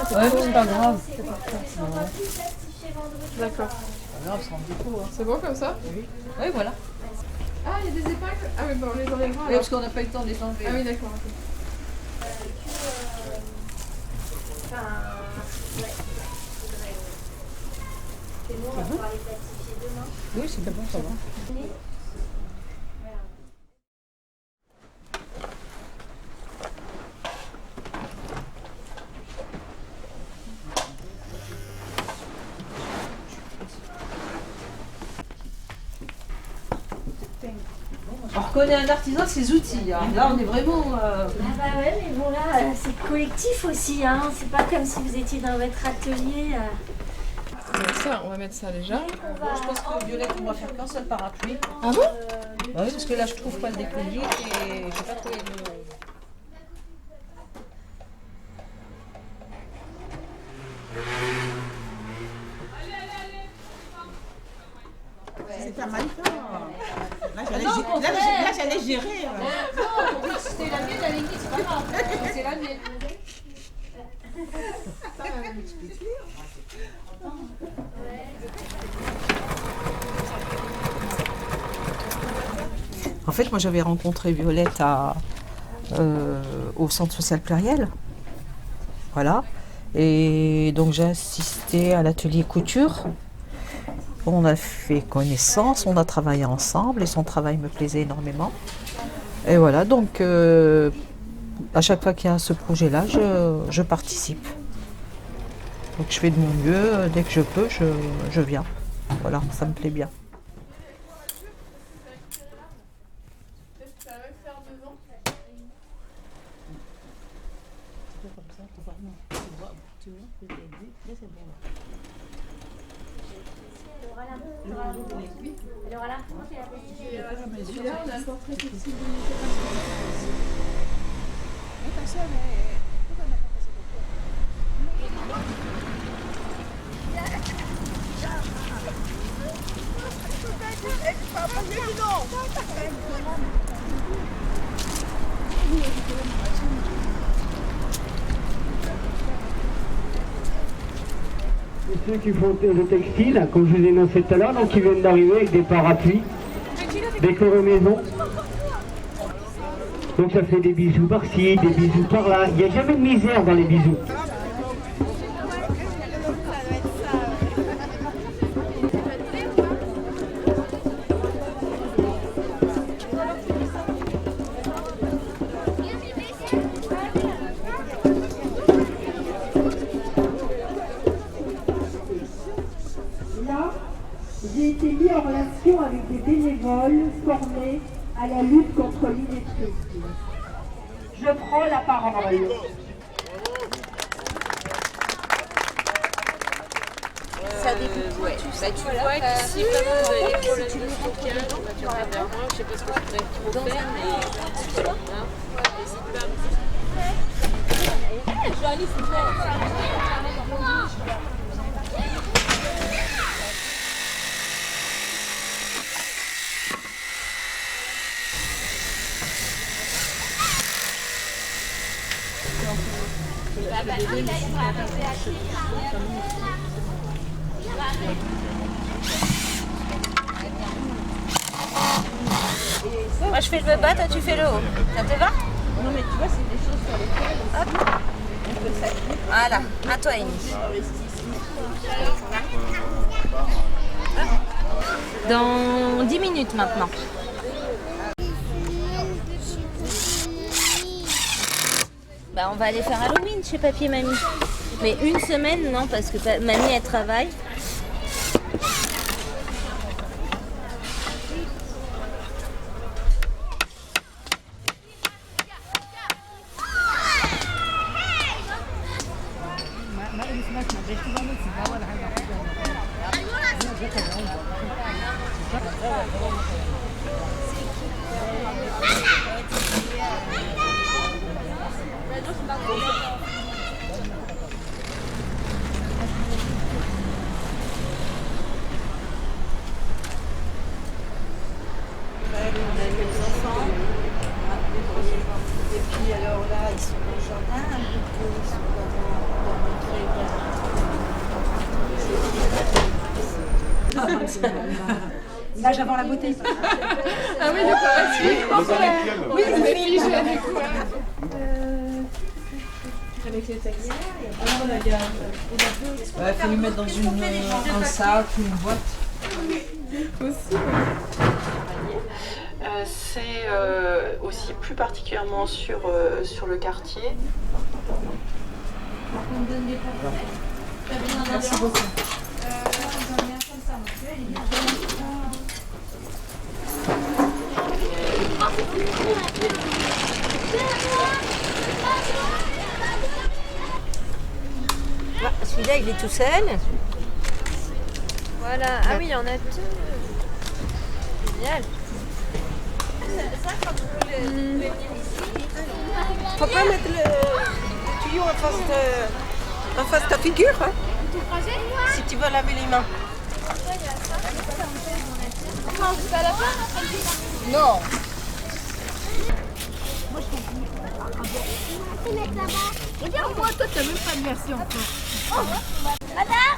Ouais, mais c'est pas grave. D'accord. C'est bon comme ça? Oui, voilà. Ah, il y a des épingles? Ah oui, bah on les enlèvera. Oui, parce qu'on n'a pas eu le temps de les enlever. Ah oui, d'accord. Ok. Oui, c'est bon, ça va. On reconnaît un artisan de ses outils. Hein. Là, on est vraiment. Ah bah ouais, mais bon là, c'est collectif aussi. Hein. C'est pas comme si vous étiez dans votre atelier. On va mettre ça déjà. Je pense que Violette, on va faire qu'un seul parapluie. Ah bon? Bah oui, parce que là, je trouve pas le décollier et j'ai pas trouvé le. C'est un mannequin. Là, j'allais gérer. Non, c'était la mienne, la ligne, c'est pas grave. C'est la mienne. En fait, moi, j'avais rencontré Violette au centre social pluriel. Voilà. Et donc, j'ai assisté à l'atelier couture. On a fait connaissance, on a travaillé ensemble et son travail me plaisait énormément. Et voilà, donc à chaque fois qu'il y a ce projet-là, je participe. Donc je fais de mon mieux, dès que je peux, je viens. Voilà, ça me plaît bien. Alors là, comment c'est la position? Celui-là, on a le portrait flexible. Et ceux qui font le textile, comme je vous ai annoncé tout à l'heure, donc ils viennent d'arriver avec des parapluies décorés maison. Donc ça fait des bisous par-ci, des bisous par-là. Il n'y a jamais de misère dans les bisous. J'ai été mis en relation avec des bénévoles formés à la lutte contre l'illettrisme. Je prends la parole. Ça dépend. Ouais. Tu vois qu'ici, vraiment, vous avez des problèmes de stockage, tu vas vers moi, je sais pas ce que tu pourrais trop faire, mais... N'hésite pas. Jolie, c'est Moi je fais le bas, toi tu fais le haut. Ça te va? Non mais tu vois, c'est des choses sur lesquelles Hop. on peut s'appuyer. Voilà, à toi Amy. Dans 10 minutes maintenant. Bah on va aller faire Halloween chez papy et mamie. Mais une semaine non parce que mamie elle travaille. Et puis alors là, ils sont dans le jardin, ils sont l'âge avant la beauté. Ah oui, d'accord. Oui, c'est figé du coup. Avec les textes. Il faut lui mettre dans un sac ou une boîte. Aussi. C'est aussi plus particulièrement sur le quartier. Merci beaucoup. Celui-là, il est tout seul. Voilà. Ah oui, il y en a deux. Génial. Faut pas mettre le tuyau en face de ta figure, hein, si tu veux laver les mains. Non. Regarde, moi, toi, t'as même pas de merci encore.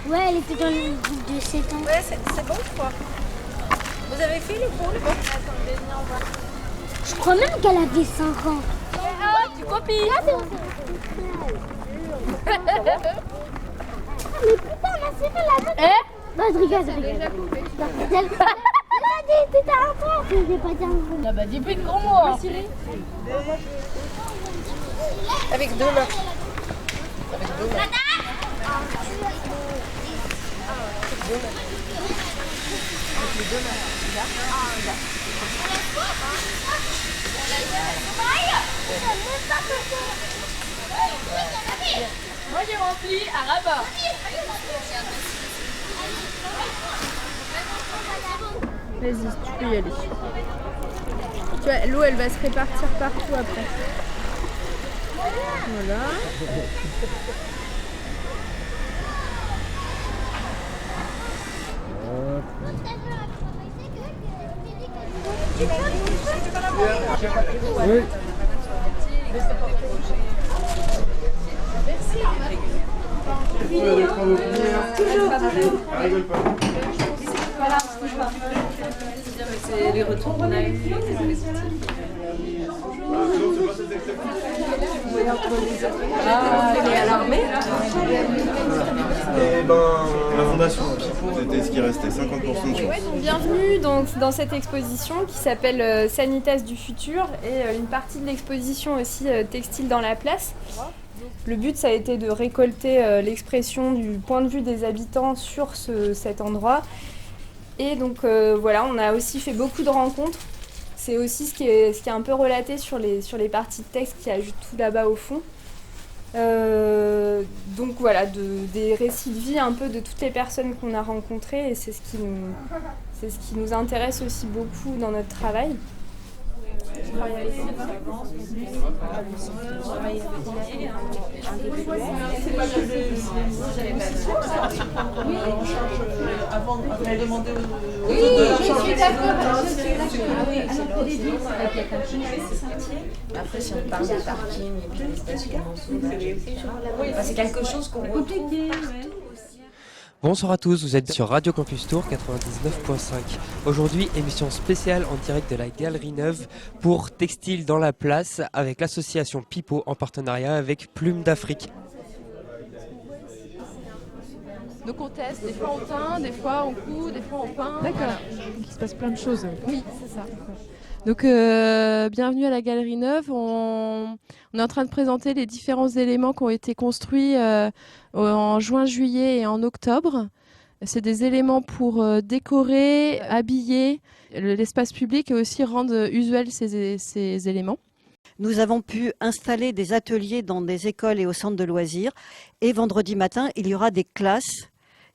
Ouais, elle était dans le groupe de 7 ans. Ouais, c'est bon, quoi. Vous avez fait le bon, Je crois même qu'elle avait 5 ans. Tu copies. Mais putain, ma série, la tête. Non, je rigole, je rigole. T'étais un enfant, je vais pas dire. Ah bah dis plus de gros mots. Hein. avec deux mains. Moi j'ai rempli à rabat. Vas-y, tu peux y aller. Tu vois, l'eau, elle va se répartir partout après. Voilà. Oui. C'est les retours qu'on a eu. Ah, elle est à l'armée. Et la fondation c'était ce qui restait, 50% de chance. Bienvenue donc dans cette exposition qui s'appelle Sanitas du futur et une partie de l'exposition aussi textile dans la place. Le but ça a été de récolter l'expression du point de vue des habitants sur cet endroit. Et donc voilà, on a aussi fait beaucoup de rencontres. C'est aussi ce qui est un peu relaté sur les parties de texte qui ajoutent tout là-bas au fond. Donc voilà, des récits de vie un peu de toutes les personnes qu'on a rencontrées et c'est ce qui nous intéresse aussi beaucoup dans notre travail. Avant de demander aux... Oui, je suis d'accord. Après, si on parle des parkings et puis des stationnements sauvages, c'est quelque chose qu'on retrouve. Bonsoir à tous, vous êtes sur Radio Campus Tour 99.5. Aujourd'hui, émission spéciale en direct de la Galerie Neuve pour Textile dans la place avec l'association Pipo en partenariat avec Plume d'Afrique. Donc on teste, des fois on teint, des fois on coud, des fois on peint. D'accord, donc il se passe plein de choses. Oui, c'est ça. Donc bienvenue à la Galerie Neuve. On est en train de présenter les différents éléments qui ont été construits en juin, juillet et en octobre. C'est des éléments pour décorer, habiller l'espace public et aussi rendre usuels ces éléments. Nous avons pu installer des ateliers dans des écoles et au centres de loisirs. Et vendredi matin, il y aura des classes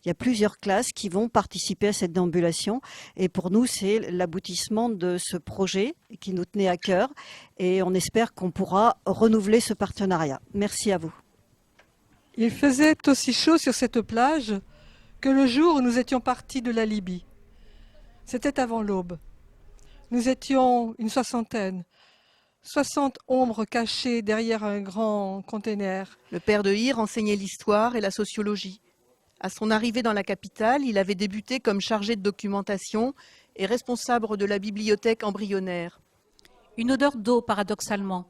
Il y a plusieurs classes qui vont participer à cette déambulation. Et pour nous, c'est l'aboutissement de ce projet qui nous tenait à cœur. Et on espère qu'on pourra renouveler ce partenariat. Merci à vous. Il faisait aussi chaud sur cette plage que le jour où nous étions partis de la Libye. C'était avant l'aube. Nous étions une soixantaine, 60 ombres cachées derrière un grand container. Le père de Hir enseignait l'histoire et la sociologie. À son arrivée dans la capitale, il avait débuté comme chargé de documentation et responsable de la bibliothèque embryonnaire. Une odeur d'eau, paradoxalement.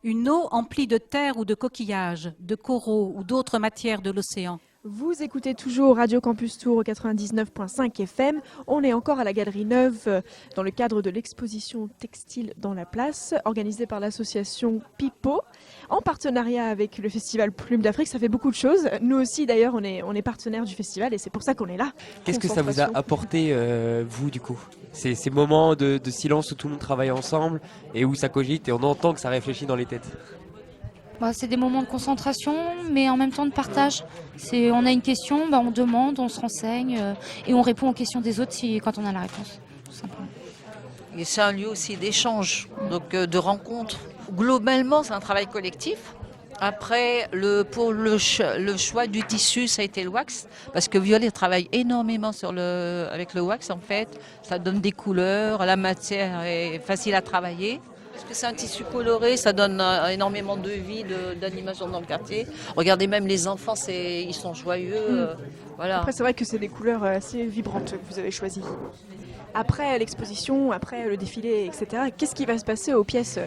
Une eau emplie de terre ou de coquillages, de coraux ou d'autres matières de l'océan. Vous écoutez toujours Radio Campus Tour au 99.5 FM. On est encore à la Galerie Neuve dans le cadre de l'exposition Textile dans la place organisée par l'association Pipo en partenariat avec le festival Plume d'Afrique. Ça fait beaucoup de choses. Nous aussi d'ailleurs on est partenaire du festival et c'est pour ça qu'on est là. Qu'est-ce que ça vous a apporté vous du coup? Ces moments de silence où tout le monde travaille ensemble et où ça cogite et on entend que ça réfléchit dans les têtes. C'est des moments de concentration, mais en même temps de partage. On a une question, on demande, on se renseigne et on répond aux questions des autres quand on a la réponse, tout simplement. Et c'est un lieu aussi d'échange, donc de rencontres. Globalement, c'est un travail collectif. Après, pour le choix du tissu, ça a été le wax, parce que Violet travaille énormément avec le wax en fait. Ça donne des couleurs, la matière est facile à travailler. Parce que c'est un tissu coloré, ça donne énormément de vie, d'animation dans le quartier. Regardez même les enfants, ils sont joyeux. Voilà. Après c'est vrai que c'est des couleurs assez vibrantes que vous avez choisies. Après l'exposition, après le défilé, etc., qu'est-ce qui va se passer aux pièces ?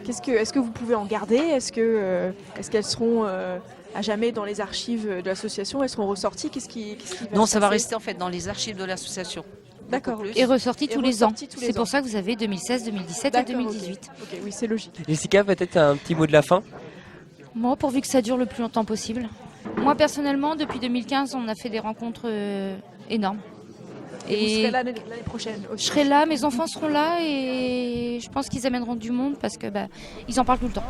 Est-ce que vous pouvez en garder ? Est-ce qu'elles seront à jamais dans les archives de l'association ? Elles seront ressorties ? Qu'est-ce qui va se Non, ça va passer rester en fait dans les archives de l'association. D'accord. Et ressorti tous les ans. C'est pour ça que vous avez 2016, 2017 et 2018. Ok, oui, c'est logique. Jessica, peut-être un petit mot de la fin ? Moi, pourvu que ça dure le plus longtemps possible. Moi, personnellement, depuis 2015, on a fait des rencontres énormes. Et vous serez là l'année prochaine aussi. Je serai là, mes enfants seront là et je pense qu'ils amèneront du monde parce que ils en parlent tout le temps.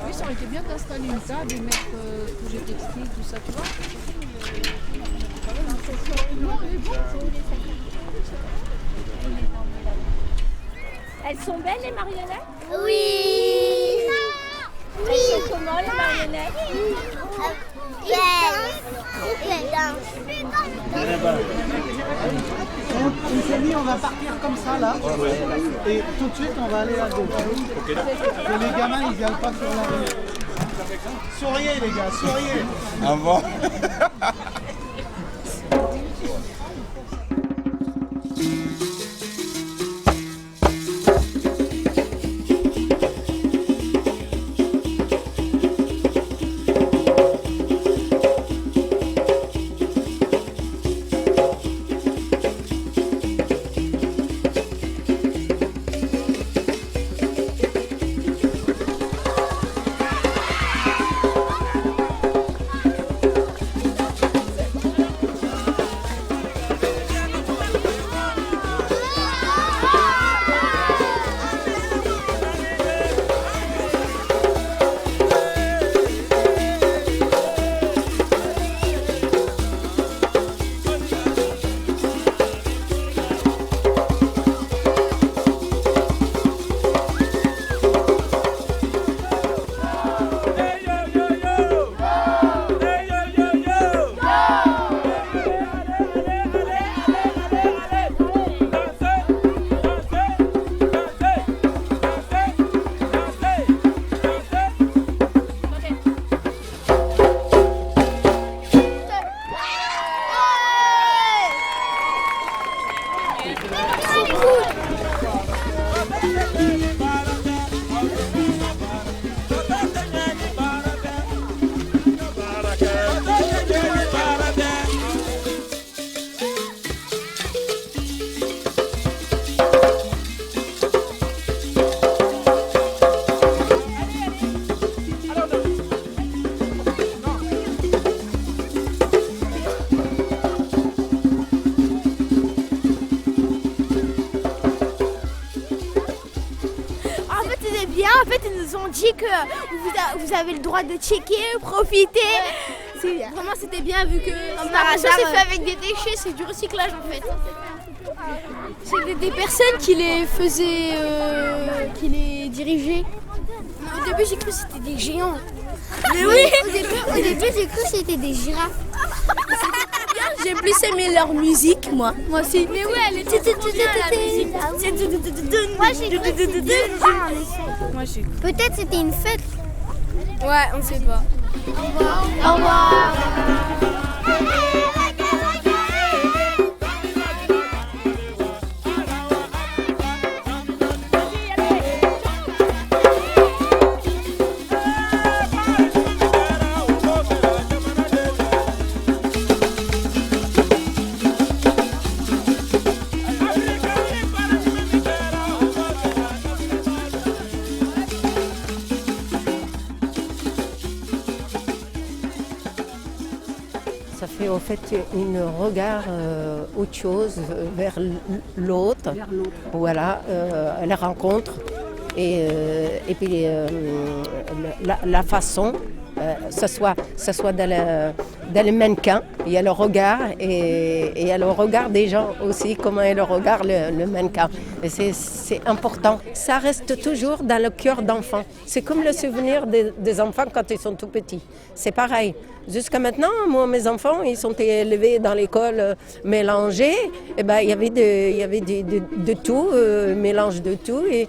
Oui, ça aurait été bien d'installer une table et mettre projet textile, tout ça, tu vois. Elles sont belles les marionnettes? Oui. Elles sont comment les marionnettes? On va partir comme ça là, et tout de suite on va aller à gauche. Que les gamins ils viennent pas sur la rue. Souriez les gars, souriez. Ah bon. en fait, ils nous ont dit que vous avez le droit de checker, profiter. Vraiment, c'était bien vu que c'est fait avec des déchets, c'est du recyclage en fait. C'est des personnes qui les faisaient, qui les dirigeaient. Au début, j'ai cru que c'était des géants. Mais oui, au début j'ai cru que c'était des girafes. J'ai plus aimé leur musique, moi aussi. Mais ouais, elle était Moi j'ai cru. Peut-être c'était une fête. Ouais, on sait pas. Au revoir. Ça fait en fait un regard autre chose vers l'autre, voilà, la rencontre et puis la façon, ce soit dans le mannequin, il y a le regard et il y a le regard des gens aussi, comment est le regard le mannequin. Et c'est important. Ça reste toujours dans le cœur d'enfant. C'est comme le souvenir des enfants quand ils sont tout petits. C'est pareil. Jusqu'à maintenant, moi, mes enfants, ils sont élevés dans l'école mélangée. Et ben, il y avait de tout, mélange de tout. Et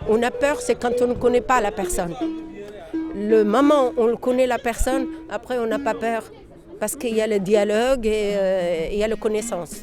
on a peur, c'est quand on ne connaît pas la personne. Le moment où on connaît la personne, après, on n'a pas peur. Parce qu'il y a le dialogue et il y a la connaissance.